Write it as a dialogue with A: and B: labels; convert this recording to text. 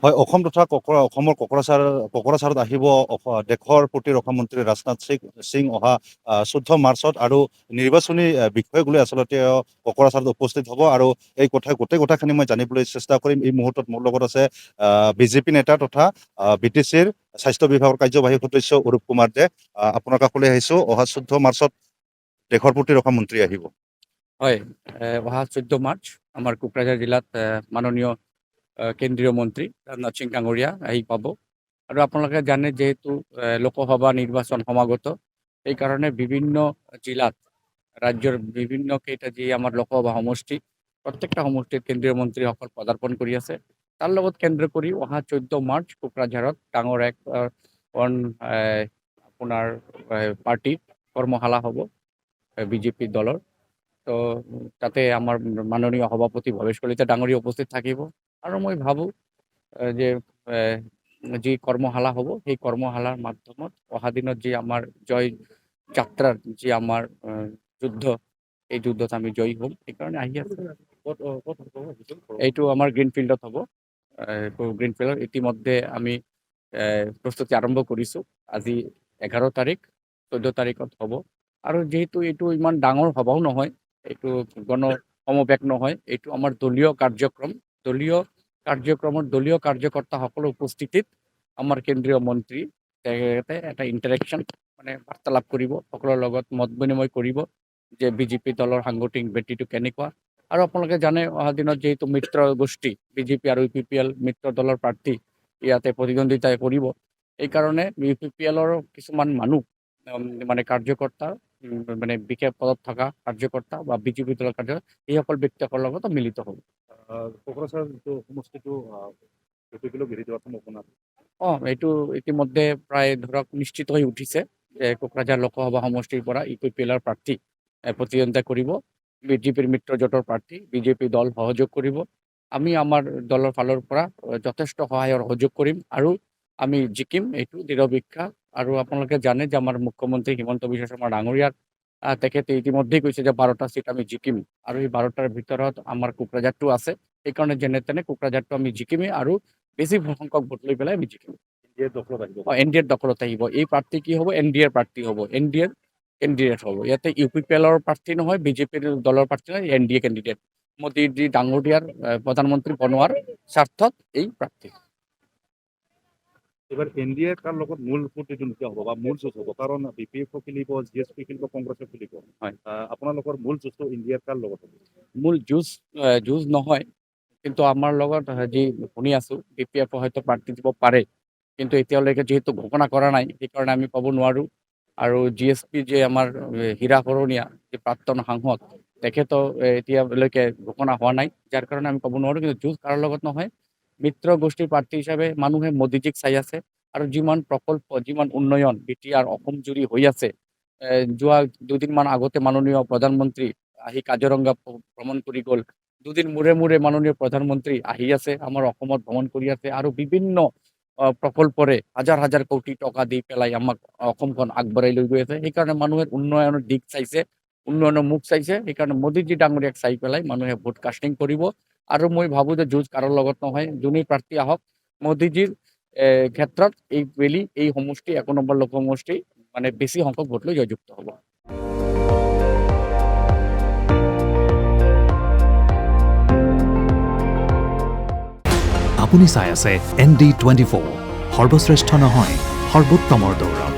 A: হয়, অসম তথা অসমৰ কোকৰাঝাৰত আহিব দেশৰ প্ৰতি ৰক্ষা মন্ত্ৰী ৰাজনাথ সিং অহা 14 মাৰ্চত আৰু নিৰ্বাচনী বিষয়ক লৈ আচলতে কোকৰাঝাৰত উপস্থিত হ'ব আৰু এই গোটেই কথাখিনি মই জানিবলৈ চেষ্টা কৰিম। এই মুহূৰ্তত মোৰ লগত আছে বিজেপি নেতা তথা BTCৰ স্বাস্থ্য বিভাগৰ কাৰ্যবাহী সদস্য অৰূপ কুমাৰ দে। আপোনাৰ কাষলৈ আহিছোঁ। অহা 14 মাৰ্চত দেশৰ প্ৰতি ৰক্ষা মন্ত্ৰী আহিব।
B: হয়, অহা 14 মাৰ্চ আমাৰ কোকৰাঝাৰ জিলাত মাননীয় কেন্দ্ৰীয় মন্ত্ৰী ৰাজনাথ সিং ডাঙৰীয়া আহি পাব আৰু আপোনালোকে জানে যেহেতু লোকসভা নিৰ্বাচন সমাগত সেইকাৰণে বিভিন্ন জিলাত ৰাজ্যৰ বিভিন্ন কেইটা যি আমাৰ লোকসভা সমষ্টি প্ৰত্যেকটা সমষ্টিত কেন্দ্ৰীয় মন্ত্ৰীসকল পদাৰ্পণ কৰি আছে। তাৰ লগত কেন্দ্ৰ কৰি অহা 14 মাৰ্চ কোকৰাঝাৰত ডাঙৰ এক আপোনাৰ পাৰ্টিৰ কৰ্মশালা হ'ব বিজেপি দলৰ। তো তাতে আমাৰ মাননীয় সভাপতি ভৱেশ কলিতা ডাঙৰীয়া উপস্থিত থাকিব আৰু মই ভাবোঁ যে যি কৰ্মশালা হ'ব সেই কৰ্মশালাৰ মাধ্যমত অহা দিনত যি আমাৰ জয় যাত্ৰাৰ যি আমাৰ যুদ্ধ এই যুদ্ধত আমি জয়ী হ'ম। সেইকাৰণে আহি আছোঁ। এইটো আমাৰ গ্ৰীণফিল্ডত হ'ব। গ্ৰীণফিল্ডত ইতিমধ্যে আমি প্ৰস্তুতি আৰম্ভ কৰিছোঁ। আজি 11 তাৰিখ 14 তাৰিখত হ'ব আৰু যিহেতু এইটো ইমান ডাঙৰ সভাও নহয়, এইটো গণ সমবেশ নহয়, এইটো আমাৰ দলীয় কাৰ্যক্ৰম। দলীয় কাৰ্যকৰ্তাসকলৰ উপস্থিতিত আমাৰ কেন্দ্ৰীয় মন্ত্ৰী তেখেতে এটা ইণ্টাৰেকশ্যন মানে বাৰ্তালাপ কৰিব, সকলোৰে লগত মত বিনিময় কৰিব যে বিজেপি দলৰ সাংগঠনিক ভেটিটো কেনেকুৱা। আৰু আপোনালোকে জানে অহা দিনত যিহেতু মিত্ৰ গোষ্ঠী BJP আৰু UPPL মিত্ৰ দলৰ প্ৰাৰ্থী ইয়াতে প্ৰতিদ্বন্দ্বিতা কৰিব, এইকাৰণে UPPLৰ কিছুমান মানুহ মানে কাৰ্যকৰ্তা মানে বিশেষ পদত থকা কাৰ্যকৰ্তা বা বিজেপি দলৰ কাৰ্যকৰ্তা এইসকল ব্যক্তিসকলৰ লগত মিলিত হ'ব।
A: কোকৰাঝাৰ সমষ্টিটো
B: এইটো ইতিমধ্যে প্ৰায় ধৰক নিশ্চিত হৈ উঠিছে যে কোকৰাঝাৰ লোকসভা সমষ্টিৰ পৰা UPPLৰ প্ৰাৰ্থী প্ৰতিদ্বন্দ্বিতা কৰিব। বিজেপিৰ মিত্ৰজোঁটৰ প্ৰাৰ্থী বিজেপি দল সহযোগ কৰিব। আমি আমাৰ দলৰ ফালৰ পৰা যথেষ্ট সহায় সহযোগ কৰিম আৰু আমি জিকিম, এইটো দৃঢ় বিশ্বাস। আৰু আপোনালোকে জানে যে আমাৰ মুখ্যমন্ত্ৰী হিমন্ত বিশ্ব শৰ্মা ডাঙৰীয়াৰ তেখেতে ইতিমধ্যেই কৈছে যে 12টা চিট আমি জিকিম আৰু এই 12টাৰ ভিতৰত আমাৰ কোকৰাঝাৰটো আছে। সেইকাৰণে যেনে তেনে কোকৰাঝাৰটো আমি জিকিমেই আৰু বেছি সংখ্যক ভোট লৈ পেলাই আমি জিকিম। NDAৰ দখলত আহিব। এই প্ৰাৰ্থী কি হ'ব? NDAৰ প্ৰাৰ্থী হ'ব, NDAৰ কেণ্ডিডেট হ'ব। ইয়াতে UPPLৰ প্ৰাৰ্থী নহয়, বিজেপিৰ দলৰ প্ৰাৰ্থী নহয়, NDA কেণ্ডিডেট। মোদীজী ডাঙৰীয়াৰ প্ৰধানমন্ত্ৰী বনোৱাৰ স্বাৰ্থত এই প্ৰাৰ্থী।
A: এবাৰ NDA কাৰ লগত মূল প্ৰতিদ্বন্দ্বিতা হ'ব বা মূল যুঁজ হ'ব? কাৰণ BPF খেলিব, GSP খেলিব, কংগ্ৰেছে খেলিব।
B: হয়,
A: আপোনালোকৰ মূল যুঁজটো NDA কাৰ লগত হ'ব?
B: মূল যুঁজ নহয়, কিন্তু আমাৰ লগত যি শুনি আছোঁ BPF হয়তো প্ৰাৰ্থী দিব পাৰে, কিন্তু এতিয়ালৈকে যিহেতু ঘোষণা কৰা নাই সেইকাৰণে আমি ক'ব নোৱাৰোঁ। আৰু GSP যে আমাৰ হীৰা কৰণীয়া যি প্ৰাক্তন সাংসদ তেখেতো এতিয়ালৈকে ঘোষণা হোৱা নাই, যাৰ কাৰণে আমি ক'ব নোৱাৰোঁ। কিন্তু যুঁজ কাৰো লগত নহয়, মিত্ৰ গোষ্ঠীৰ প্ৰাৰ্থী হিচাপে মানুহে মোদীজীক চাই আছে আৰু যিমান প্ৰকল্প যিমান উন্নয়ন BTR অসম জুৰি হৈ আছে। যোৱা দুদিনমান আগতে মাননীয় প্ৰধানমন্ত্ৰী আহি কাজিৰঙা ভ্ৰমণ কৰি গ'ল। দুদিন মূৰে মূৰে মাননীয় প্ৰধানমন্ত্ৰী আহি আছে, আমাৰ অসমত ভ্ৰমণ কৰি আছে আৰু বিভিন্ন প্ৰকল্পৰে হাজাৰ হাজাৰ কোটি টকা দি পেলাই আমাক অসমখন আগবঢ়াই লৈ গৈ আছে। সেইকাৰণে মানুহে উন্নয়নৰ দিশ চাইছে, উন্নয়নৰ মুখ চাইছে। সেইকাৰণে মোদীজী ডাঙৰীয়াক চাই পেলাই মানুহে ভোট কাষ্টিং কৰিব। আৰু মই ভাবোঁ যে যুঁজ কাৰো লগত নহয়, যোনেই প্ৰাৰ্থী আহক মোদীজীৰ ক্ষেত্ৰত এই সমষ্টি 1 নম্বৰ লোক সমষ্টি মানে বেছি সংখ্যক ভোট লৈ জয়যুক্ত হ'ব।
C: আপুনি চাই আছে ND24, সৰ্বশ্ৰেষ্ঠ নহয় সৰ্বোত্তমৰ দৌৰত।